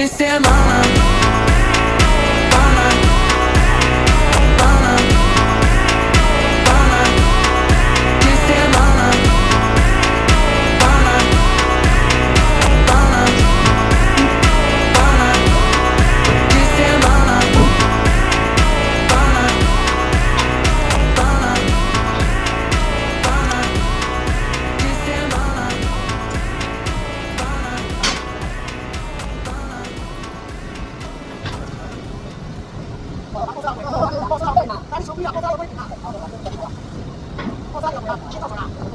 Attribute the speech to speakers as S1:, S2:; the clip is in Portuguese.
S1: de semana. Pana, pana, pana, de semana. Pana, pana, pana, de semana. Pana, pana, pana, de semana.
S2: 爆炸会嘛？咱手不要爆炸会，爆炸有没有？爆炸有没有？听到没有？